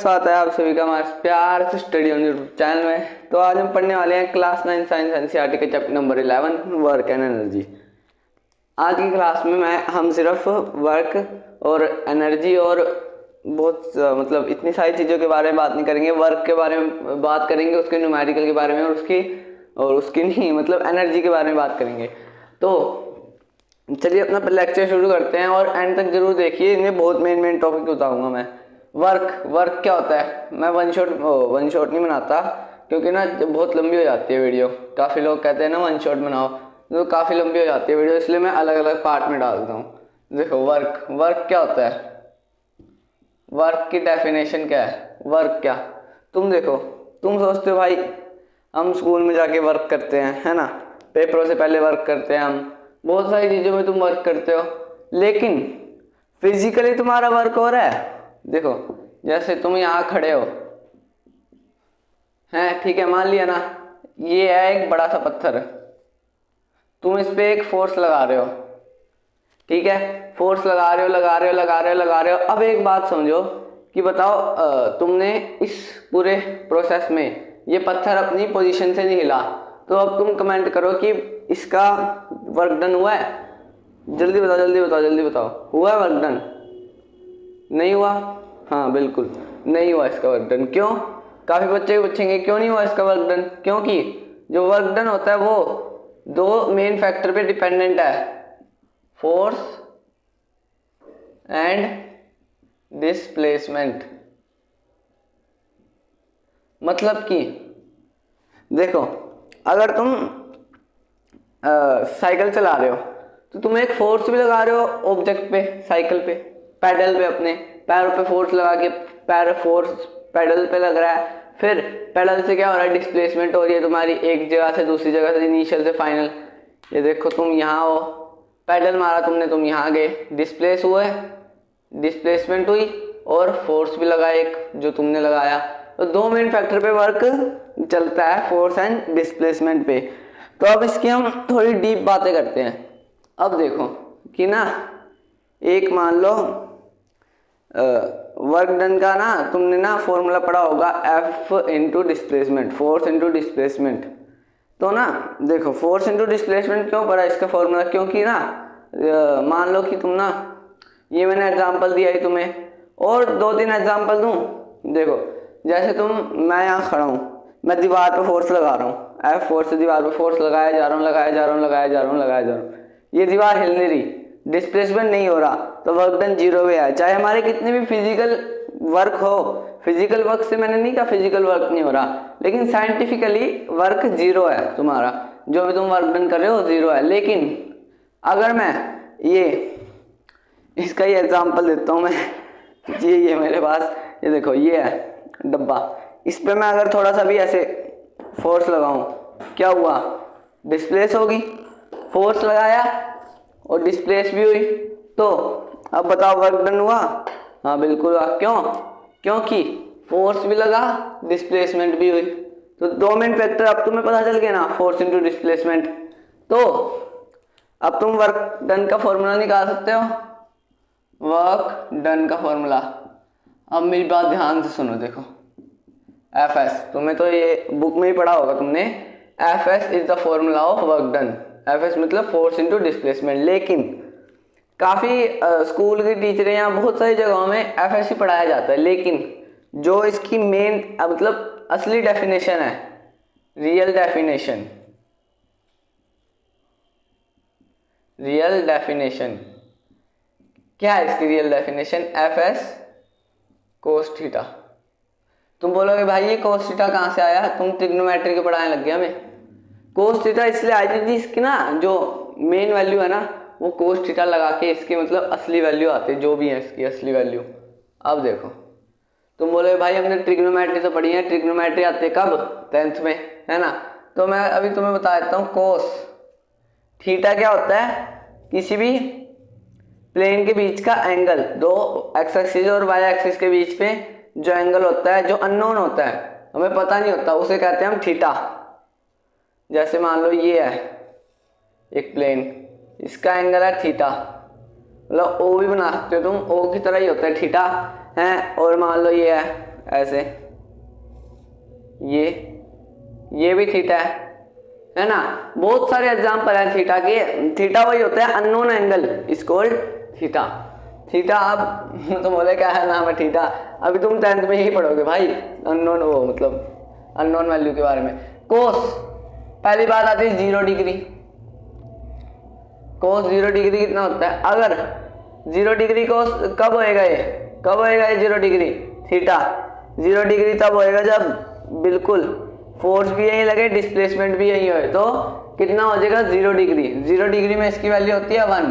स्वागत है आप सभी का हमारे प्यार से स्टडी ऑन यूट्यूब चैनल में। तो आज हम पढ़ने वाले हैं क्लास 9 साइंस एनसीईआरटी के chapter number 11 work and energy. आज की क्लास में हम सिर्फ वर्क और एनर्जी और बहुत मतलब इतनी सारी चीज़ों के बारे में बात नहीं करेंगे। वर्क के बारे में बात करेंगे, उसके न्यूमेरिकल के बारे में और उसकी नहीं मतलब एनर्जी के बारे में बात करेंगे। तो चलिए अपना लेक्चर शुरू करते हैं और एंड तक जरूर देखिए, इनमें बहुत मेन टॉपिक बताऊंगा मैं। वर्क क्या होता है, मैं वन शॉट नहीं बनाता क्योंकि ना बहुत लंबी हो जाती है वीडियो। काफ़ी लोग कहते हैं ना वन शॉट बनाओ, तो काफ़ी लंबी हो जाती है वीडियो, इसलिए मैं अलग अलग पार्ट में डालता हूँ। देखो वर्क क्या होता है, वर्क की डेफिनेशन क्या है। वर्क क्या, तुम देखो, तुम सोचते हो भाई हम स्कूल में जाके वर्क करते हैं, है ना, पेपरों से पहले वर्क करते हैं, हम बहुत सारी चीज़ों में तुम वर्क करते हो, लेकिन फिजिकली तुम्हारा वर्क हो रहा है। देखो जैसे तुम यहाँ खड़े हो हैं, ठीक है, मान लिया ना ये है एक बड़ा सा पत्थर, तुम इस पे एक फोर्स लगा रहे हो, ठीक है, फोर्स लगा रहे हो। अब एक बात समझो कि बताओ तुमने इस पूरे प्रोसेस में ये पत्थर अपनी पोजीशन से नहीं हिला, तो अब तुम कमेंट करो कि इसका वर्क डन हुआ है। जल्दी बताओ हुआ है वर्क डन? नहीं हुआ, हाँ बिल्कुल नहीं हुआ इसका वर्क डन। क्यों? काफ़ी बच्चे पूछेंगे क्यों नहीं हुआ इसका वर्क डन। क्योंकि जो वर्क डन होता है वो दो मेन फैक्टर पे डिपेंडेंट है, फोर्स एंड डिस्प्लेसमेंट। मतलब कि देखो अगर तुम साइकिल चला रहे हो तो तुम एक फोर्स भी लगा रहे हो ऑब्जेक्ट पे, साइकिल पे, पैडल पे, अपने पैरों पे फोर्स लगा के, फोर्स पैडल पे लग रहा है, फिर पैडल से क्या हो रहा है, डिस्प्लेसमेंट हो रही है तुम्हारी एक जगह से दूसरी जगह से, इनिशियल से फाइनल। ये देखो तुम यहाँ हो, पैडल मारा तुमने, तुम यहाँ गए, डिस्प्लेस हुए, डिस्प्लेसमेंट हुई और फोर्स भी लगा एक जो तुमने लगाया। तो दो मेन फैक्टर पे वर्क चलता है, फोर्स एंड डिस्प्लेसमेंट पे। तो अब इसकी हम थोड़ी डीप बातें करते हैं। अब देखो कि ना एक मान लो वर्क डन का ना तुमने ना फॉर्मूला पढ़ा होगा, F into displacement, force into displacement. तो ना देखो फोर्स इंटू डिस्प्लेसमेंट क्यों पढ़ा इसका फॉर्मूला, क्योंकि ना मान लो कि तुम ना, ये मैंने एग्जांपल दिया है तुम्हें और 2-3 एग्जांपल दूं। देखो जैसे मैं यहाँ खड़ा हूँ, मैं दीवार पे फोर्स लगा रहा हूँ, F फोर्स से दीवार पे फोर्स लगाया जा रहा हूँ, ये दीवार हिल नहीं रही, डिस्प्लेसमेंट नहीं हो रहा, तो वर्क डन 0 पे है। चाहे हमारे कितने भी फिजिकल वर्क हो, फिजिकल वर्क से मैंने नहीं कहा फिजिकल वर्क नहीं हो रहा, लेकिन साइंटिफिकली वर्क 0 है, तुम्हारा जो भी तुम वर्क डन कर रहे हो 0 है। लेकिन अगर मैं इसका ही एग्जांपल देता हूँ मैं, ये मेरे पास, ये देखो ये है डब्बा, इस पे मैं अगर थोड़ा सा भी ऐसे फोर्स लगाऊं, क्या हुआ, डिस्प्लेस होगी, फोर्स लगाया और डिस्प्लेस भी हुई, तो अब बताओ वर्क डन हुआ? हाँ बिल्कुल हुआ। क्यों? क्योंकि फोर्स भी लगा, डिस्प्लेसमेंट भी हुई। तो दो मेन फैक्टर अब तुम्हें पता चल गया ना, फोर्स इनटू डिस्प्लेसमेंट। तो अब तुम वर्क डन का फॉर्मूला निकाल सकते हो, वर्क डन का फॉर्मूला। अब मेरी बात ध्यान से सुनो, देखो Fs, तुम्हें तो ये बुक में ही पढ़ा होगा तुमने, Fs is the formula of work done. Fs मतलब फोर्स इनटू डिस्प्लेसमेंट। लेकिन काफ़ी स्कूल की टीचरें या बहुत सारी जगहों में Fs ही पढ़ाया जाता है, लेकिन जो इसकी मेन मतलब असली डेफिनेशन है, रियल डेफिनेशन क्या है इसकी real definition? Fs cos theta. तुम बोलोगे भाई ये कोस थीटा कहाँ से आया, तुम ट्रिग्नोमेट्री के पढ़ाने लग गया। हमें कोस थीटा इसलिए आई थी, इसकी ना जो मेन वैल्यू है ना वो कोस थीटा लगा के इसकी मतलब असली वैल्यू आती है, जो भी है इसकी असली वैल्यू। अब देखो तुम बोलोगे भाई हमने ट्रिग्नोमेट्री तो पढ़ी है, ट्रिग्नोमेट्री आती है कब, 10th में, है ना। तो मैं अभी तुम्हें बता देता हूँ, कोस थीटा क्या होता है, किसी भी प्लेन के बीच का एंगल, दो एक्स एक्सिस और वाई एक्सिस के बीच पे जो एंगल होता है, जो अननोन होता है, हमें पता नहीं होता, उसे कहते हैं हम थीटा। जैसे मान लो ये है एक प्लेन, इसका एंगल है थीटा, मतलब ओ भी बना सकते हो तुम, ओ की तरह ही होता है थीटा है। और मान लो ये है ऐसे, ये भी थीटा है ना। बहुत सारे एग्जाम्पल हैं थीटा के। थीटा वही होता है unknown angle is called theta. Theta अब तुम बोले क्या है नाम है थीटा, अभी तुम 10th में ही पढ़ोगे भाई अननोन, वो मतलब अननोन वैल्यू के बारे में। कोस, पहली बात आती है 0 डिग्री। कोस 0 डिग्री कितना होता है? अगर 0 डिग्री कोस कब होएगा ये, कब होएगा ये 0 डिग्री? थीटा 0 डिग्री तब होएगा जब बिल्कुल फोर्स भी यही लगे, डिस्प्लेसमेंट भी यही होए, तो कितना हो जाएगा 0 डिग्री। 0 डिग्री में इसकी वैल्यू होती है 1।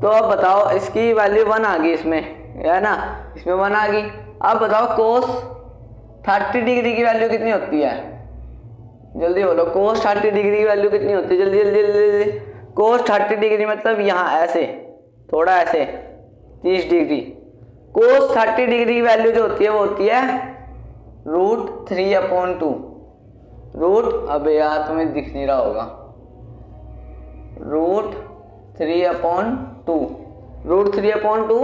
तो अब बताओ इसकी वैल्यू 1 आ गई इसमें, है ना, इसमें 1 आ गई। अब बताओ कोस 30 डिग्री की वैल्यू कितनी होती है? जल्दी बोलो, कोस 30 डिग्री की वैल्यू कितनी होती है? जल्दी जल्दी जल्दी। कोस 30 डिग्री मतलब यहाँ ऐसे, थोड़ा ऐसे 30 डिग्री। कोस 30 डिग्री की वैल्यू जो होती है वो होती है √3/2। रूट, अबे यार तुम्हें दिख नहीं रहा होगा, √3/2। √3/2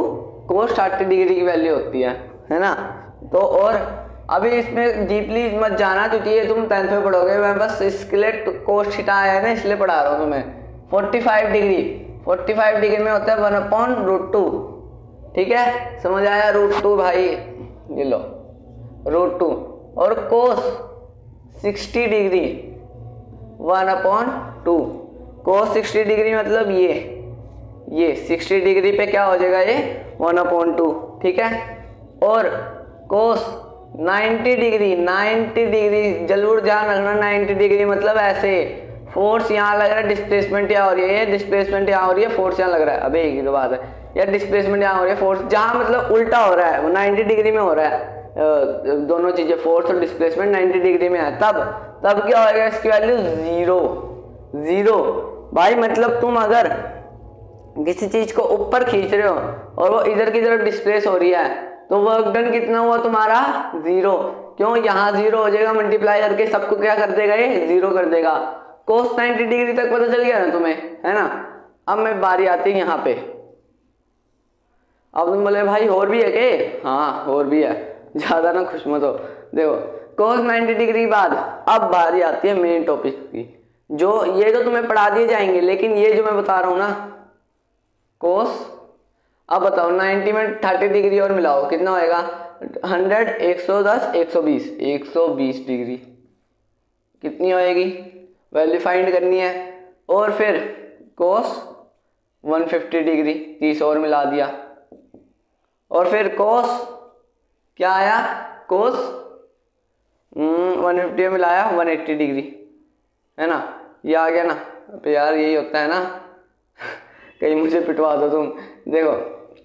कोस 30 डिग्री की वैल्यू होती है ना। तो और अभी इसमें डीपली मत जाना क्योंकि ये तुम 10th में पढ़ोगे, मैं बस इसके लिए कोस थीटा आया है ना इसलिए पढ़ा रहा हूँ तुम्हें। 45 डिग्री, 45 डिग्री में होता है 1/√2, ठीक है, समझ आया? √2 भाई, ये लो √2। और कोस 60 डिग्री 1/2। कोस 60 डिग्री मतलब ये 60 डिग्री पे क्या हो जाएगा, ये 1/2, ठीक है। और कोस 90 डिग्री, 90 डिग्री जरूर ध्यान रखना, 90 डिग्री मतलब ऐसे, फोर्स यहाँ लग रहा है, डिस्प्लेसमेंट यहाँ हो रही है, डिस्प्लेसमेंट यहाँ हो रही है, फोर्स यहाँ लग रहा है। अबे एक ही तो बात है यार, डिस्प्लेसमेंट यहाँ हो रही है, फोर्स जहाँ मतलब उल्टा हो रहा है वो 90 डिग्री में हो रहा है। दोनों चीजें, फोर्स और डिस्प्लेसमेंट 90 डिग्री में है, तब क्या होगा इसकी वैल्यू 0 भाई। मतलब तुम अगर किसी चीज को ऊपर खींच रहे हो और वो इधर की तरफ डिस्प्लेस हो रही है तो वर्क डन कितना हुआ तुम्हारा? 0। क्यों? यहाँ 0 हो जाएगा, मल्टीप्लाई करके सबको क्या कर देगा, ये 0 कर देगा। कोस 90 डिग्री तक पता चल गया ना तुम्हें, है ना। अब मैं बारी आती है यहाँ पे। अब तुम बोले भाई और भी है के? हाँ और भी है, ज्यादा ना खुश मत हो। देखो कोस 90 डिग्री के बाद अब बारी आती है मेन टॉपिक की, जो ये तो तुम्हें पढ़ा दिए जाएंगे, लेकिन ये जो मैं बता रहा हूँ ना कोस, अब बताओ 90 में 30 डिग्री और मिलाओ कितना होएगा? 100, 110, 120, 120 डिग्री कितनी होएगी? वैल्यू फाइंड करनी है। और फिर कोस 150 डिग्री 30 और मिला दिया। और फिर कोस क्या आया? कोस 150 मिलाया 180 डिग्री, है ना, ये आ गया ना। तो यार यही होता है ना कहीं मुझे पिटवा दो तुम। देखो,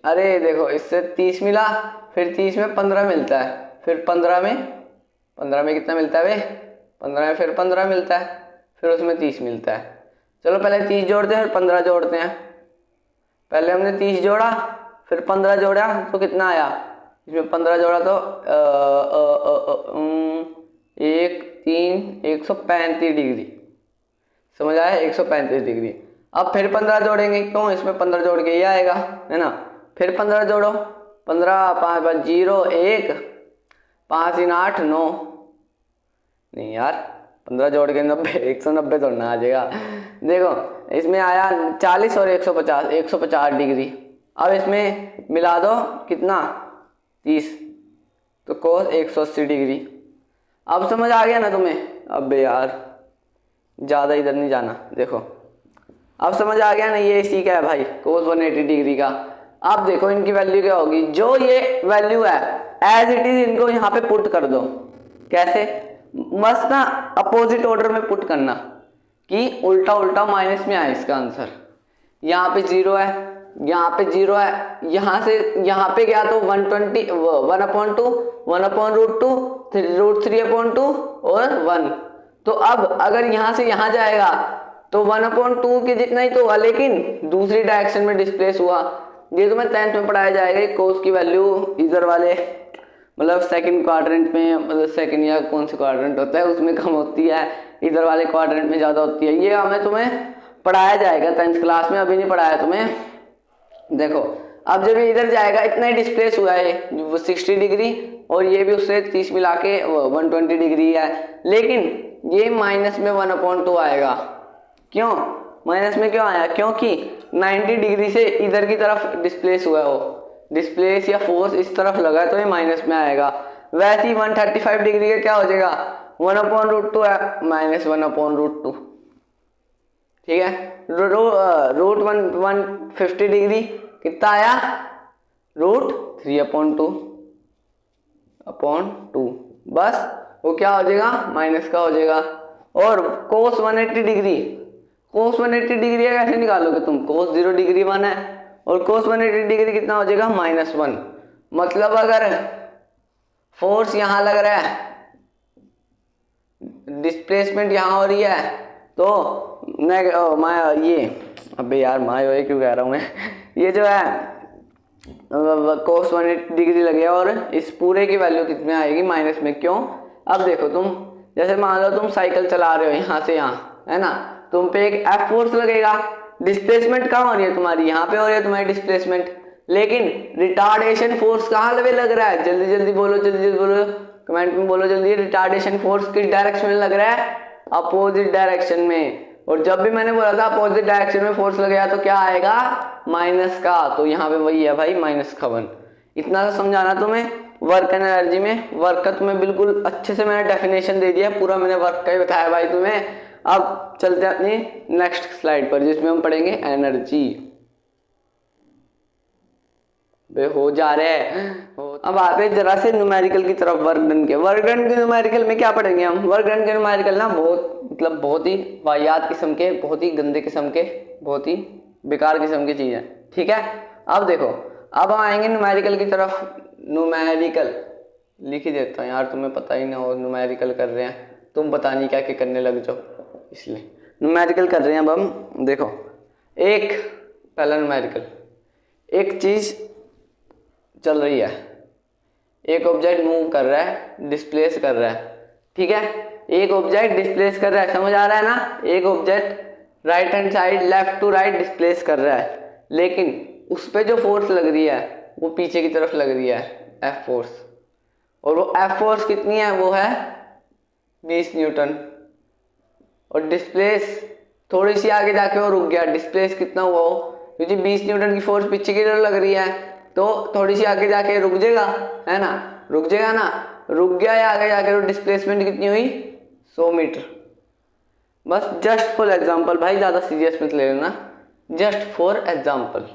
अरे देखो इससे 30 मिला, फिर 30 में 15 मिलता है, फिर 15 में कितना मिलता है बे? 15 में फिर 15 मिलता है, फिर उसमें 30 मिलता है। चलो पहले 30 जोड़ते हैं फिर 15 जोड़ते हैं। पहले हमने 30 जोड़ा फिर 15 जोड़ा तो कितना आया? इसमें 15 जोड़ा तो 135 डिग्री, समझ आया? 135 डिग्री। अब फिर 15 जोड़ेंगे, क्यों? इसमें 15 जोड़ के ये आएगा, है ना। फिर 15 जोड़ो, 15, 5, 5, 0, 1, 5, 3, 8, 9, नहीं यार 15 जोड़ के 90, 190 तो ना आ जाएगा। देखो इसमें आया 40 और 150, 150 डिग्री। अब इसमें मिला दो कितना? 30, तो कोस 180 डिग्री। अब समझ आ गया ना तुम्हें? अब यार ज़्यादा इधर नहीं जाना। देखो अब समझ आ गया ना, ये इसी का है भाई, कोस 180 डिग्री का। अब देखो इनकी वैल्यू क्या होगी, जो ये वैल्यू है एज इट इज इनको यहाँ पे पुट कर दो। कैसे? मस्त ना, अपोजिट ऑर्डर में पुट करना कि उल्टा उल्टा माइनस में आए इसका आंसर। यहाँ पे 0 है, यहाँ पे 0 है, यहाँ से यहाँ पे गया तो 120, 1/2, 1/√2, √3/2 और 1। तो अब अगर यहाँ से यहाँ जाएगा तो 1/2 के जितना ही तो हुआ, लेकिन दूसरी डायरेक्शन में डिस्प्लेस हुआ। ये तो मैं 10th में पढ़ाया जाएगा। कोस की वैल्यू इधर वाले मतलब सेकंड क्वाड्रेंट में, मतलब सेकंड या कौन सा क्वाड्रेंट होता है उसमें कम होती है, इधर वाले क्वाड्रेंट में ज़्यादा होती है। ये हमें तुम्हें पढ़ाया जाएगा 10th क्लास में, अभी नहीं पढ़ाया तुम्हें। देखो अब जब ये इधर जाएगा इतना ही डिस्प्लेस हुआ है वो 60 डिग्री और ये भी उससे 30 मिला के 120 डिग्री है, लेकिन ये माइनस में 1/2 आएगा। क्यों माइनस में क्यों आया? क्योंकि 90 डिग्री से इधर की तरफ डिस्प्लेस हुआ है, वो डिस्प्लेस या फोर्स इस तरफ लगा तो ये माइनस में आएगा। वैसे ही 135 डिग्री का क्या हो जाएगा? 1/√2 है, माइनस 1/√2। ठीक है, रूट 150 डिग्री कितना आया? √3/2 बस वो क्या हो जाएगा? माइनस का हो जाएगा। और कोस 180 डिग्री, कोस 180 डिग्री कैसे निकालोगे तुम? कोस 0 डिग्री 1 है और कोस 180 डिग्री कितना हो जाएगा? -1। मतलब अगर फोर्स यहाँ लग रहा है, डिस्प्लेसमेंट यहाँ हो रही है, तो अबे यार मायो क्यों कह रहा हूँ मैं ये जो है कोस 180 डिग्री लगे और इस पूरे की वैल्यू कितने आएगी? माइनस में। क्यों? अब देखो तुम जैसे मान लो तुम साइकिल चला रहे हो यहाँ से यहाँ, है ना, तुम पे एक F फोर्स लगेगा, डिस्प्लेसमेंट कहाँ हो रही है तुम्हारी? यहाँ पे हो रही है तुम्हारी डिस्प्लेसमेंट, लेकिन रिटार्डेशन फोर्स कहाँ लग रहा है? जल्दी जल्दी बोलो, जल्दी जल्दी बोलो, कमेंट में बोलो जल्दी। रिटार्डेशन फोर्स किस डायरेक्शन में लग रहा है? अपोजिट डायरेक्शन में। और जब भी मैंने बोला था अपोजिट डायरेक्शन में फोर्स लगेगा तो क्या आएगा? माइनस का। तो यहाँ पे वही है भाई, -1। इतना तो समझाना तुम्हें वर्क एंड एनर्जी में। वर्क का तुम्हें बिल्कुल अच्छे से मैंने डेफिनेशन दे दिया, पूरा मैंने वर्क का ही बताया भाई तुम्हें। अब चलते हैं अपनी नेक्स्ट स्लाइड पर जिसमें हम पढ़ेंगे एनर्जी। वे हो जा रहे हैं। अब आते हैं जरा से न्यूमेरिकल की तरफ, वर्क डन के। वर्क डन के न्यूमेरिकल में क्या पढ़ेंगे हम? वर्क डन के न्यूमेरिकल ना बहुत ही वाहियात किस्म के, बहुत ही गंदे किस्म के, बहुत ही बेकार किस्म की चीज़ है। ठीक है, अब देखो, अब हम आएंगे न्यूमेरिकल की तरफ। न्यूमेरिकल लिख ही देता हूँ यार, तुम्हें पता ही ना हो न्यूमेरिकल कर रहे हैं, तुम पता नहीं क्या क्या करने लग जाओ, इसलिए न्यूमेरिकल कर रहे हैं। अब हम देखो, एक पहला न्यूमेरिकल, एक चीज़ चल रही है, एक ऑब्जेक्ट मूव कर रहा है, डिस्प्लेस कर रहा है। ठीक है, एक ऑब्जेक्ट डिस्प्लेस कर रहा है, समझ आ रहा है ना? एक object right hand side left to right displace कर रहा है, लेकिन उस पर जो फोर्स लग रही है वो पीछे की तरफ लग रही है, F फोर्स। और वो F फोर्स कितनी है? वो है 20 न्यूटन। और डिस्प्लेस थोड़ी सी आगे जाके वो रुक गया, डिस्प्लेस कितना हुआ हो? क्योंकि 20 न्यूटन की फोर्स पीछे की तरफ लग रही है, तो थोड़ी सी आगे जाके रुक जाएगा, है ना? रुक जाएगा ना, रुक गया या आगे जाके, तो डिस्प्लेसमेंट कितनी हुई? 100 मीटर। बस जस्ट फॉर एग्जांपल भाई, ज़्यादा सीरियस मत ले लेना, जस्ट फॉर एग्जांपल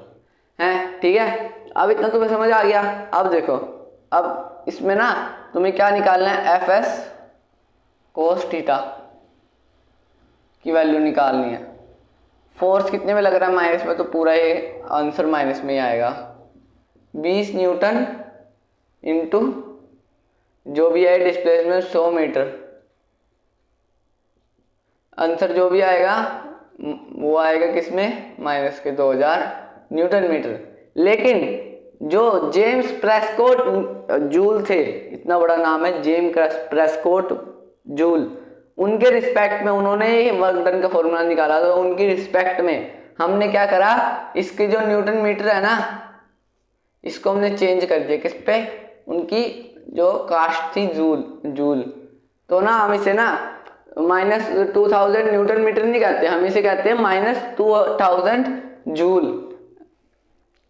है। ठीक है, अब इतना तुम्हें समझ आ गया। अब देखो, अब इसमें ना तुम्हें क्या निकालना है? Fs cos थीटा की वैल्यू निकालनी है। फोर्स कितने में लग रहा है? माइनस में, तो पूरा ये आंसर माइनस में ही आएगा। 20 न्यूटन इंटू जो भी है डिस्प्लेसमेंट 100 मीटर, आंसर जो भी आएगा वो आएगा किसमें? माइनस के 2000 न्यूटन मीटर। लेकिन जो जेम्स प्रेस्कॉट जूल थे, इतना बड़ा नाम है जेम्स प्रेस्कॉट जूल, उनके रिस्पेक्ट में उन्होंने वर्क डन का फॉर्मूला निकाला। तो उनकी रिस्पेक्ट में हमने क्या करा? इसके जो न्यूटन मीटर है ना, इसको हमने चेंज कर दिया किस पे? उनकी जो कास्ट थी जूल। तो ना हम इसे ना -2000 न्यूटन मीटर नहीं कहते, हम इसे कहते हैं -2000 जूल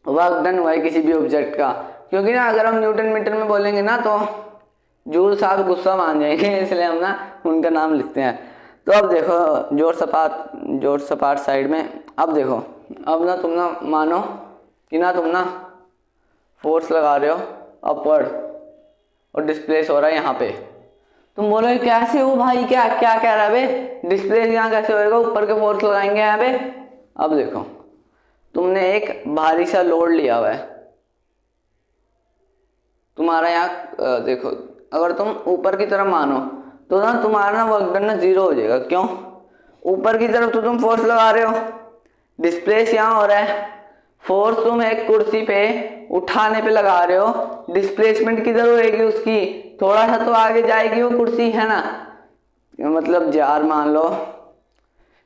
वर्क डन हुआ है किसी भी ऑब्जेक्ट का। क्योंकि ना अगर हम न्यूटन मीटर में बोलेंगे ना तो जूल साहब गुस्सा मान जाएंगे, इसलिए हम ना उनका नाम लिखते हैं। तो अब देखो, जोर सपाट साइड में। अब देखो, अब ना तुम ना मानो कि ना तुम ना फोर्स लगा रहे हो अपवर्ड और डिस्प्लेस हो रहा है यहाँ पे। तुम बोलो कैसे हो भाई, क्या क्या कह रहा है बे? डिस्प्लेस यहाँ कैसे होएगा? ऊपर के फोर्स लगाएंगे यहाँ पे। अब देखो, तुमने एक भारी सा लोड लिया हुआ है तुम्हारा यहाँ। देखो, अगर तुम ऊपर की तरफ मानो तो ना तुम्हारा ना वर्क डन ना 0 हो जाएगा। क्यों? ऊपर की तरफ तो तुम फोर्स लगा रहे हो, डिस्प्लेस यहाँ हो रहा है, फोर्स तुम एक कुर्सी पे उठाने पे लगा रहे हो, डिस्प्लेसमेंट किधर होएगी उसकी? थोड़ा सा तो आगे जाएगी वो कुर्सी, है ना? मतलब जार मान लो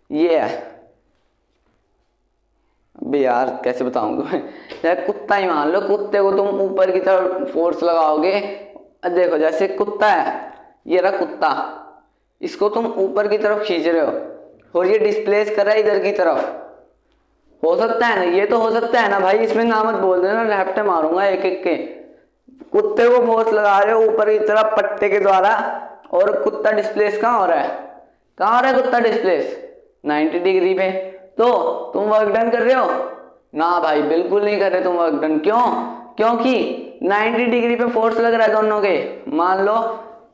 ये है, अबे यार कैसे बताऊँ तुम्हें, यार कुत्ता ही मान लो, कुत्ते को तुम ऊपर की तरफ फोर्स लगाओगे, देखो जैसे कुत्ता है, ये रहा कुत्ता, इसको तुम ऊपर की तरफ खींच रहे हो और ये डिस्प्लेस कर रहा है इधर की तरफ, हो सकता है ना, ये तो हो सकता है ना भाई, इसमें ना मत बोल देना, लैपटे मारूंगा एक एक के। कुत्ते को फोर्स लगा रहे हो ऊपर की तरफ पट्टे के द्वारा, और कुत्ता डिस्प्लेस कहाँ हो रहा है, कहाँ हो रहा है कुत्ता डिस्प्लेस, 90 डिग्री पे। तो तुम वर्क डन कर रहे हो ना भाई, बिल्कुल नहीं कर रहे तुम वर्क डन। क्यों? क्योंकि 90 डिग्री पे फोर्स लग रहा है दोनों के। मान लो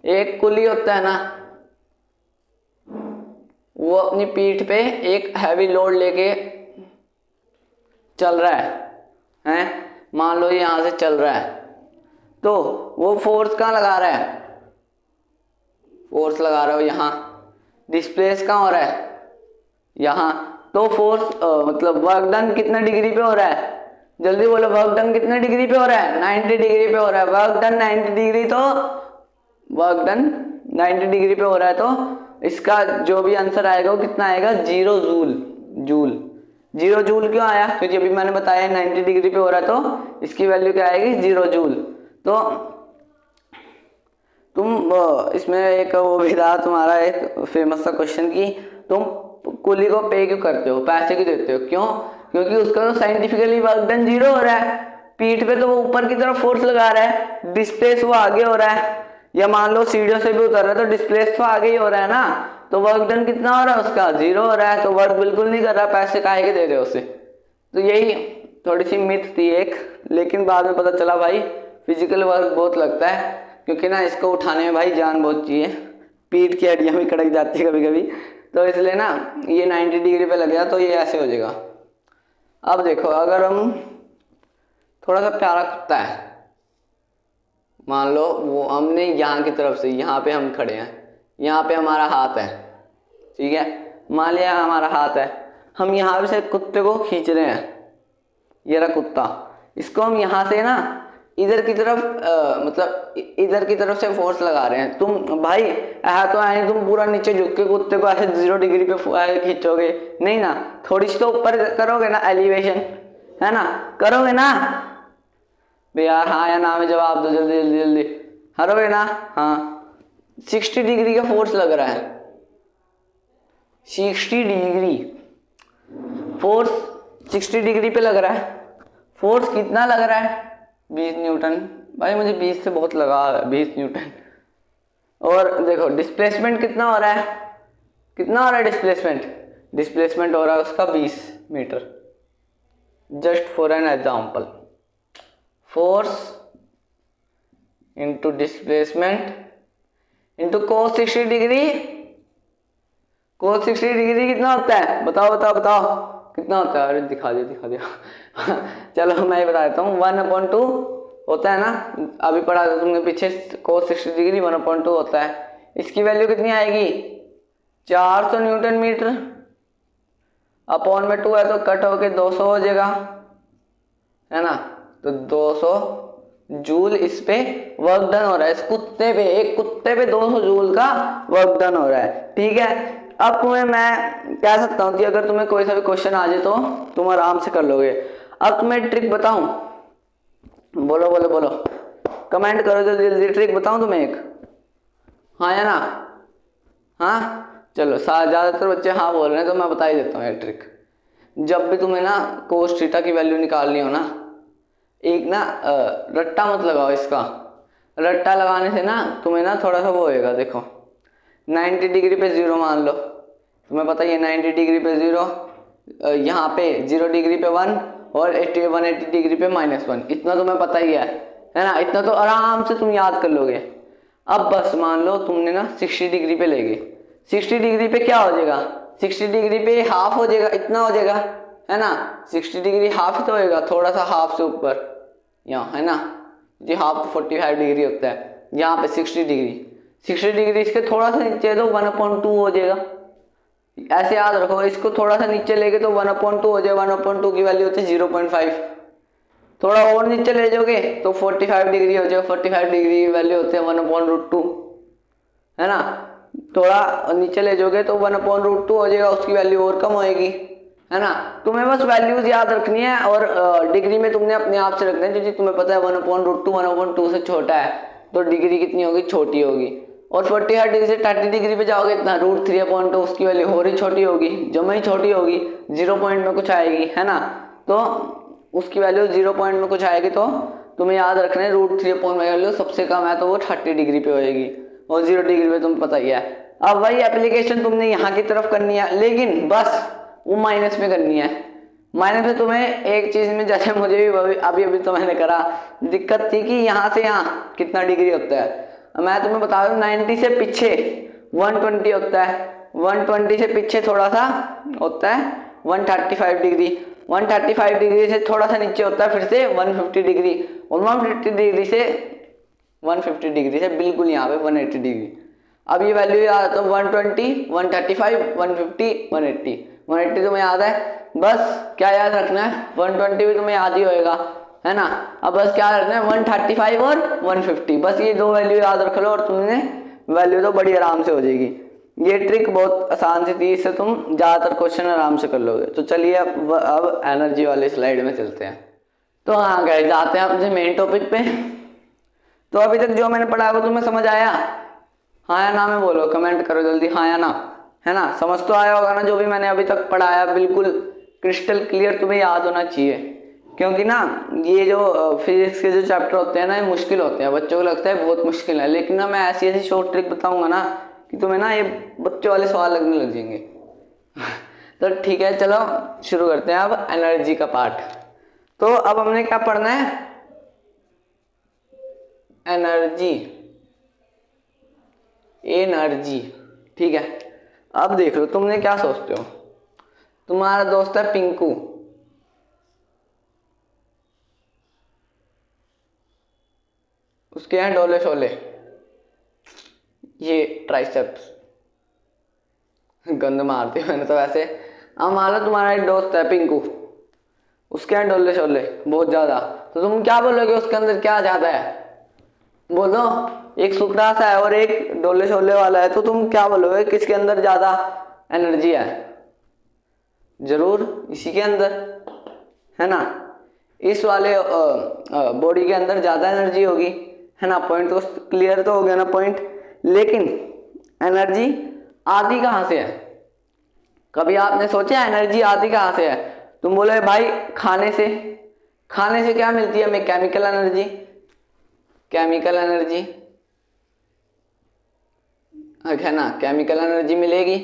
एक कुली होता है ना, वो अपनी पीठ पे एक हैवी लोड लेके चल रहा है, मान लो यहां से चल रहा है, तो वो फोर्स कहाँ लगा रहा है, फोर्स लगा रहा हो यहाँ, डिस्प्लेस कहाँ हो रहा है, यहाँ। तो फोर्स मतलब वर्क डन कितना डिग्री पे हो रहा है, जल्दी बोलो, वर्क डन कितने डिग्री पे हो रहा है, 90 डिग्री पे हो रहा है। वर्क डन 90 डिग्री, तो वर्क डन 90 डिग्री पे हो रहा है, तो इसका जो भी आंसर आएगा वो कितना आएगा, 0 जूल। जूल 0 जूल क्यों आया, क्योंकि अभी मैंने बताया 90 डिग्री पे हो रहा है, तो इसकी वैल्यू क्या आएगी, 0 जूल। तो तुम इसमें एक वो भी था तुम्हारा एक फेमस सा क्वेश्चन कि तुम कुली को पे क्यों करते हो, पैसे क्यों देते हो, क्यों? क्योंकि उसका तो साइंटिफिकली वर्क डन 0 हो रहा है, पीठ पे तो वो ऊपर की तरफ फोर्स लगा रहा है, डिस्प्लेस वो आगे हो रहा है, या मान लो सीढ़ियों से भी उतर रहा है तो डिस्प्लेस तो आगे ही हो रहा है ना, तो वर्क डन कितना हो रहा है उसका, 0 हो रहा है, तो वर्क बिल्कुल नहीं कर रहा, पैसे काहे के दे रहे हो उसे। तो यही थोड़ी सी मिथ थी एक, लेकिन बाद में पता चला भाई फिजिकल वर्क बहुत लगता है, क्योंकि ना इसको उठाने में भाई जान बहुत चाहिए, पीठ की हड्डियां भी कड़क जाती है कभी कभी, तो इसलिए ना ये 90 डिग्री पे लग गया तो ये ऐसे हो जाएगा। अब देखो अगर हम थोड़ा सा प्यारा कुत्ता है, मान लो वो हमने यहाँ की तरफ से, यहाँ पे हम खड़े हैं, यहाँ पे हमारा हाथ है, ठीक है, मान लिया हमारा हाथ है, हम यहाँ से कुत्ते को खींच रहे हैं, ये रहा कुत्ता, इसको हम यहाँ से ना इधर की तरफ मतलब इधर की तरफ से फोर्स लगा रहे हैं। तुम भाई तो आए तुम पूरा नीचे झुक के कुत्ते को ऐसे 0 डिग्री पे खींचोगे नहीं ना, थोड़ी सी तो ऊपर करोगे ना, एलिवेशन है ना, करोगे ना भैया, हाँ या ना में जवाब दो जल्दी जल्दी जल्दी, करोगे ना, हाँ। 60 डिग्री का फोर्स लग रहा है, 60 डिग्री फोर्स 60 डिग्री पे लग रहा है, फोर्स कितना लग रहा है, 20 न्यूटन। भाई मुझे 20 से बहुत लगा, 20 न्यूटन। और देखो डिस्प्लेसमेंट कितना हो रहा है, कितना हो रहा है डिस्प्लेसमेंट, डिस्प्लेसमेंट हो रहा है उसका 20 metre. Just for an example, force into displacement into cos 60 degree, cos 60 degree कितना होता है, बताओ बताओ बताओ कितना होता है, अरे दिखा दिया चलो मैं बता देता हूँ, 1/2 होता है ना, अभी पढ़ा था तुमने पीछे, cos 60 डिग्री 1/2 होता है, इसकी वैल्यू कितनी आएगी, 400 न्यूटन मीटर, अपॉन में 2 है तो कट होके 200 हो जाएगा, है ना, तो 200 जूल इस पे वर्क डन हो रहा है, इस कुत्ते पे, एक कुत्ते पे 200 जूल का वर्क डन हो रहा है, ठीक है। अब तुम्हें मैं कह सकता हूँ कि अगर तुम्हें कोई सा भी क्वेश्चन आ जाए तो तुम आराम से कर लोगे। अब तुम्हें ट्रिक बताऊं, बोलो बोलो बोलो, कमेंट करो जल्दी जल्दी, ट्रिक बताऊं तुम्हें एक, हाँ या ना, हाँ चलो, ज़्यादातर बच्चे हाँ बोल रहे हैं तो मैं बता ही देता हूँ एक ट्रिक। जब भी तुम्हें ना cos थीटा की वैल्यू निकालनी हो ना, एक ना रट्टा मत लगाओ इसका, रट्टा लगाने से ना तुम्हें ना थोड़ा सा वो होएगा, देखो 90 डिग्री पे 0 मान लो, तुम्हें पता ही है 90 डिग्री पे 0, यहाँ पे 0 डिग्री पे 1 और 180 डिग्री पे -1, इतना तुम्हें पता ही है ना, इतना तो आराम से तुम याद कर लोगे। अब बस मान लो तुमने ना 60 डिग्री पे ले गए, 60 डिग्री पे क्या हो जाएगा, 60 डिग्री पे हाफ हो जाएगा, इतना हो जाएगा, है ना, 60 डिग्री हाफ ही तो होएगा, थोड़ा सा हाफ से ऊपर यहाँ, है ना जी, हाफ तो 45 डिग्री होता है, यहाँ पे 60 डिग्री इसके थोड़ा सा नीचे तो 1/2 हो जाएगा, ऐसे याद रखो, इसको थोड़ा सा नीचे लेके तो 1/2 हो जाए, 1/2 की वैल्यू होती है 0.5, थोड़ा और नीचे ले जाओगे तो 45 डिग्री हो जाएगा, 45 डिग्री की वैल्यू होती है 1/√2, है ना, थोड़ा नीचे ले जाओगे तो 1/√2 हो जाएगा, उसकी वैल्यू और कम होएगी, है ना। तुम्हें बस वैल्यूज याद रखनी है और डिग्री में तुमने अपने आप से रखना है, क्योंकि तुम्हें पता है 1/√2 1/2 से छोटा है, तो डिग्री कितनी होगी, छोटी होगी। और 45 डिग्री से 30 डिग्री पे जाओगे इतना √3/2 उसकी वैल्यू और ही छोटी होगी, जमा ही छोटी होगी, 0 पॉइंट में कुछ आएगी, है ना। तो उसकी वैल्यू 0 पॉइंट में कुछ आएगी, तो तुम्हें याद रखना है √3/2 वैल्यू सबसे कम है तो वो 30 डिग्री पे होएगी, और 0 डिग्री पे तुम्हें पता ही है। अब वही एप्लीकेशन तुमने यहाँ की तरफ करनी है, लेकिन बस वो माइनस में करनी है। माइनस में तुम्हें एक चीज में, जैसे मुझे भी अभी तो मैंने करा, दिक्कत थी कि यहाँ से यहाँ कितना डिग्री होता है। मैं तुम्हें बता दूं 90 से पीछे 120 होता है, 120 से पीछे थोड़ा सा होता है 135 डिग्री, 135 डिग्री से थोड़ा सा नीचे होता है फिर से 150 डिग्री, और 150 डिग्री से बिल्कुल यहाँ पे 180 डिग्री। अब ये वैल्यू याद तो 120 135 150 180 180 तुम्हें याद है, बस क्या याद रखना है, 120 भी तुम्हें याद ही होएगा, है ना। अब बस क्या रखना है 135 और 150, बस ये दो वैल्यू याद रख लो और तुमने वैल्यू तो बड़ी आराम से हो जाएगी। ये ट्रिक बहुत आसान सी थी, इससे तुम ज़्यादातर क्वेश्चन आराम से कर लोगे। तो चलिए अब एनर्जी वाले स्लाइड में चलते हैं। तो हाँ गाइस, आते हैं अपने मेन टॉपिक पे। तो अभी तक जो मैंने पढ़ा वो तुम्हें समझ आया, हाँ या ना में बोलो, कमेंट करो जल्दी हाँ या ना, है ना। समझ तो आया होगा ना, जो भी मैंने अभी तक पढ़ाया बिल्कुल क्रिस्टल क्लियर तुम्हें याद होना चाहिए, क्योंकि ना ये जो फिजिक्स के जो चैप्टर होते हैं ना, ये मुश्किल होते हैं, बच्चों को लगता है बहुत मुश्किल है, लेकिन ना मैं ऐसी ऐसी शॉर्ट ट्रिक बताऊंगा ना कि तुम्हें ना ये बच्चों वाले सवाल लगने लग जाएंगे। तो ठीक है, चलो शुरू करते हैं अब एनर्जी का पार्ट। तो अब हमने क्या पढ़ना है, एनर्जी, ठीक है। अब देख लो तुमने क्या सोचते हो, तुम्हारा दोस्त है पिंकू, उसके हैं डोले शोले, ये ट्राइसेप्स, गंद मारती मैंने तो वैसे। अब मान लो तुम्हारा एक दोस्त है पिंकू, उसके हैं डोले शोले बहुत ज्यादा, तो तुम क्या बोलोगे उसके अंदर क्या ज्यादा है, बोलो। एक सुकड़ा सा है और एक डोले शोले वाला है, तो तुम क्या बोलोगे किसके अंदर ज्यादा एनर्जी है, जरूर इसी के अंदर, है ना। इस वाले बॉडी के अंदर ज्यादा एनर्जी होगी, है ना। पॉइंट तो क्लियर तो हो गया ना पॉइंट। लेकिन एनर्जी आती कहाँ से है, कभी आपने सोचा एनर्जी आती कहाँ से है। तुम बोले भाई खाने से, खाने से क्या मिलती है हमें, केमिकल एनर्जी, है ना, केमिकल एनर्जी मिलेगी।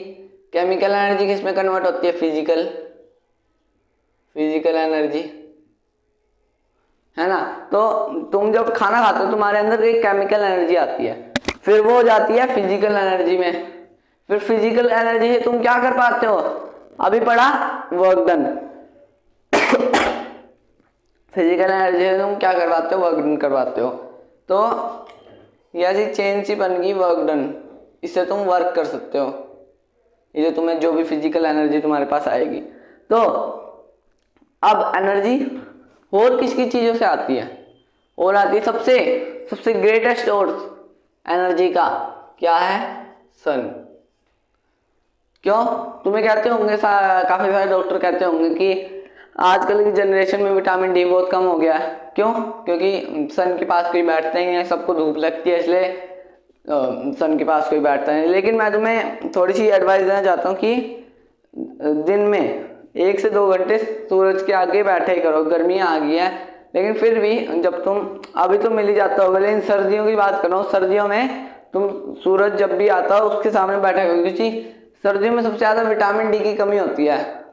केमिकल एनर्जी किस में कन्वर्ट होती है, फिजिकल एनर्जी, है ना। तो तुम जब खाना खाते हो तुम्हारे अंदर एक केमिकल एनर्जी आती है, फिर वो हो जाती है फिजिकल एनर्जी में, फिर फिजिकल एनर्जी से तुम क्या कर पाते हो, अभी पढ़ा वर्क डन। फिजिकल एनर्जी से तुम क्या कर पाते हो, वर्क डन कर पाते हो। तो ये ऐसी चेन सी बन गई वर्क डन, इससे तुम वर्क कर सकते हो, ये जो तुम्हें जो भी फिजिकल एनर्जी तुम्हारे पास आएगी। तो अब एनर्जी और किसकी चीजों से आती है, और आती है सबसे ग्रेटेस्ट सोर्स एनर्जी का क्या है, सन। क्यों, तुम्हें कहते होंगे काफी सारे डॉक्टर कहते होंगे कि आजकल की जनरेशन में विटामिन डी बहुत कम हो गया है। क्यों, क्योंकि सन के पास कोई बैठता ही नहीं है, सबको धूप लगती है, इसलिए सन के पास कोई बैठता नहीं। लेकिन मैं तुम्हें थोड़ी सी एडवाइस देना चाहता हूँ कि दिन में 1 से 2 घंटे सूरज के आगे बैठे ही करो। गर्मियाँ आ गई है, लेकिन फिर भी जब तुम, अभी तो मिल ही जाता होगा, लेकिन सर्दियों की बात कर रहा हूँ, सर्दियों में तुम सूरज जब भी आता हो उसके सामने बैठा करो, क्योंकि सर्दियों में सबसे ज़्यादा विटामिन डी की कमी होती है,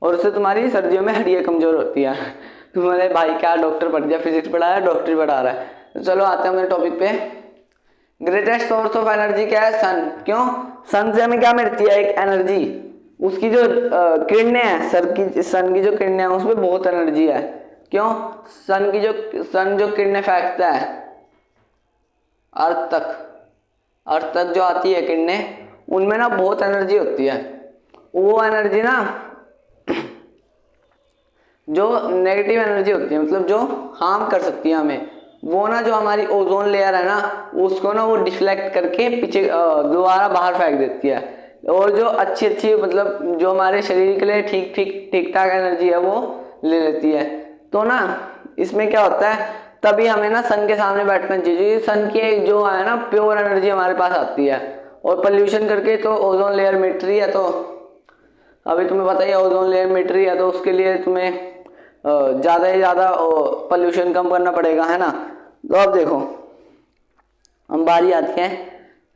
और उससे तुम्हारी सर्दियों में हड्डियाँ कमजोर होती है। तुम्हारे भाई क्या डॉक्टर पढ़ गया, फिजिक्स पढ़ाया, डॉक्टरी पढ़ा रहा है। तो चलो आते हैं अपने टॉपिक पे। ग्रेटेस्ट सोर्स ऑफ एनर्जी क्या है, सन। क्यों, सन से हमें क्या मिलती है, एक एनर्जी, उसकी जो किरणें हैं, सन की जो किरणें हैं उसमें बहुत एनर्जी है। क्यों, सन जो किरणें फेंकता है अर्थ तक जो आती है किरणें, उनमें ना बहुत एनर्जी होती है। वो एनर्जी ना जो नेगेटिव एनर्जी होती है, मतलब जो हार्म कर सकती है हमें, वो ना जो हमारी ओजोन लेयर है ना, उसको ना वो डिफ्लेक्ट करके पीछे दोबारा बाहर फेंक देती है। और जो अच्छी अच्छी मतलब जो हमारे शरीर के लिए ठीक ठाक एनर्जी है वो ले लेती है। तो ना इसमें क्या होता है, तभी हमें ना सन के सामने बैठना चाहिए। सन की जो है ना प्योर एनर्जी हमारे पास आती है, और पोल्यूशन करके तो ओजोन लेयर मिट रही है। तो अभी तुम्हें पता ही है ओजोन लेयर मिट रही है, तो उसके लिए तुम्हें ज़्यादा ही ज़्यादा पोल्यूशन कम करना पड़ेगा, है ना। तो अब देखो हम बारी आती है,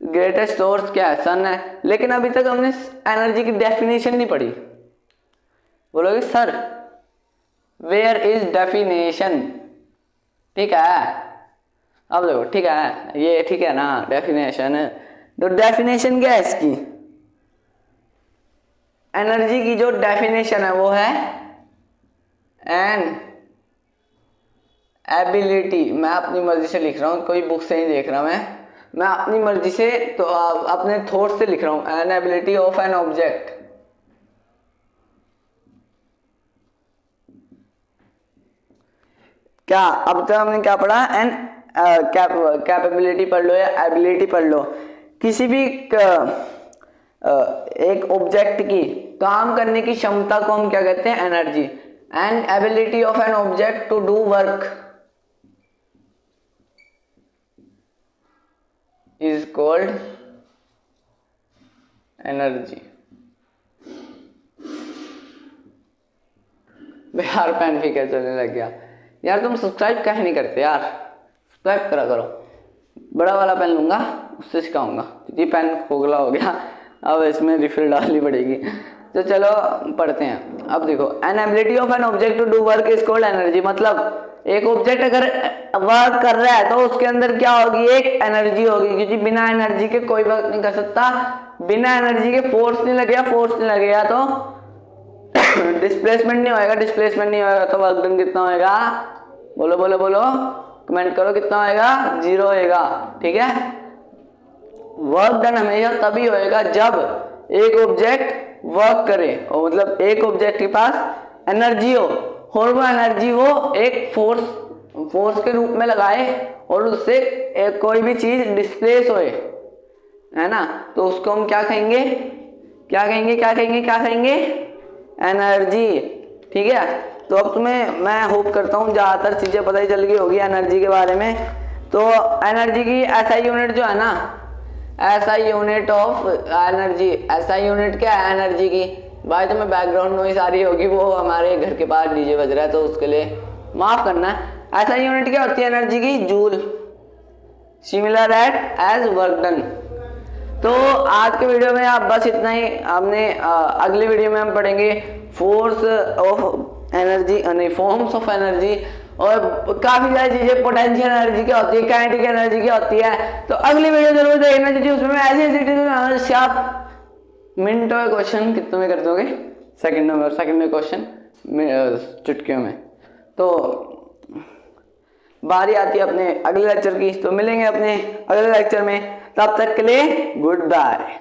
ग्रेटेस्ट सोर्स क्या है, सन है। लेकिन अभी तक हमने एनर्जी की डेफिनेशन नहीं पढ़ी। बोलोगे सर वेयर इज डेफिनेशन, ठीक है। अब देखो ठीक है, ये ठीक है ना डेफिनेशन। तो डेफिनेशन क्या है इसकी, एनर्जी की जो डेफिनेशन है वो है एन एबिलिटी। मैं अपनी मर्जी से लिख रहा हूँ, कोई बुक से नहीं देख रहा मैं अपनी मर्जी से तो अपने थॉट से लिख रहा हूँ। N ability of an object, क्या अब तक हमने क्या पढ़ा, एन कैपेबिलिटी पढ़ लो या एबिलिटी पढ़ लो, किसी भी एक ऑब्जेक्ट की काम करने की क्षमता को हम क्या कहते हैं, energy. And ability of an object to do work is called energy. यार पेन फीका चलने लग गया यार, तुम सब्सक्राइब काहे नहीं करते यार, सब्सक्राइब करा करो। बड़ा वाला पेन लूंगा उससे सिखाऊंगा, ये पेन खोखला हो गया, अब इसमें रिफिल डालनी पड़ेगी। तो चलो पढ़ते हैं। अब देखो an ability of an object to do work is called energy. मतलब एक ऑब्जेक्ट अगर वर्क कर रहा है तो उसके अंदर क्या होगी, एक एनर्जी होगी, क्योंकि बिना एनर्जी के कोई वर्क नहीं कर सकता। बिना एनर्जी के फोर्स नहीं लगेगा तो डिस्प्लेसमेंट नहीं होएगा, डिस्प्लेसमेंट नहीं होएगा तो वर्क डन कितना होएगा, बोलो बोलो बोलो, कमेंट करो कितना होएगा, 0 होएगा, ठीक है। वर्क डन हमेशा तभी होएगा जब एक ऑब्जेक्ट वर्क करे, और मतलब एक ऑब्जेक्ट के पास एनर्जी हो, और वो एनर्जी वो एक फोर्स के रूप में लगाए और उससे कोई भी चीज डिस्प्लेस होए, है ना। तो उसको हम क्या कहेंगे, एनर्जी, ठीक है। तो अब तुम्हें मैं होप करता हूँ ज़्यादातर चीज़ें पता ही चल गई होगी एनर्जी के बारे में। तो एनर्जी की एसआई यूनिट जो है ना, SI unit of energy, SI unit क्या है एनर्जी की। भाई तुम्हें बैकग्राउंड नॉइज आ रही होगी, वो हमारे घर के पास डीजे बज रहा है तो उसके लिए माफ़ करना। एसआई यूनिट क्या होती है एनर्जी की, joule, similar as work done. तो आज के वीडियो में आप बस इतना ही। हमने अगले वीडियो में हम पढ़ेंगे फोर्स ऑफ एनर्जी, नहीं फॉर्म्स ऑफ एनर्जी, और काफी सारी चीजें, पोटेंशियल एनर्जी क्या होती है, काइनेटिक एनर्जी क्या होती है। तो अगली वीडियो जरूर देखना चाहिए, उसमें मैं ऐसे आप मिनटों में क्वेश्चन कितने में कर दोगे, सेकंड में क्वेश्चन चुटकियों में। तो बारी आती है अपने अगले लेक्चर की, तो मिलेंगे अपने अगले लेक्चर में, तब तक के लिए गुड बाय।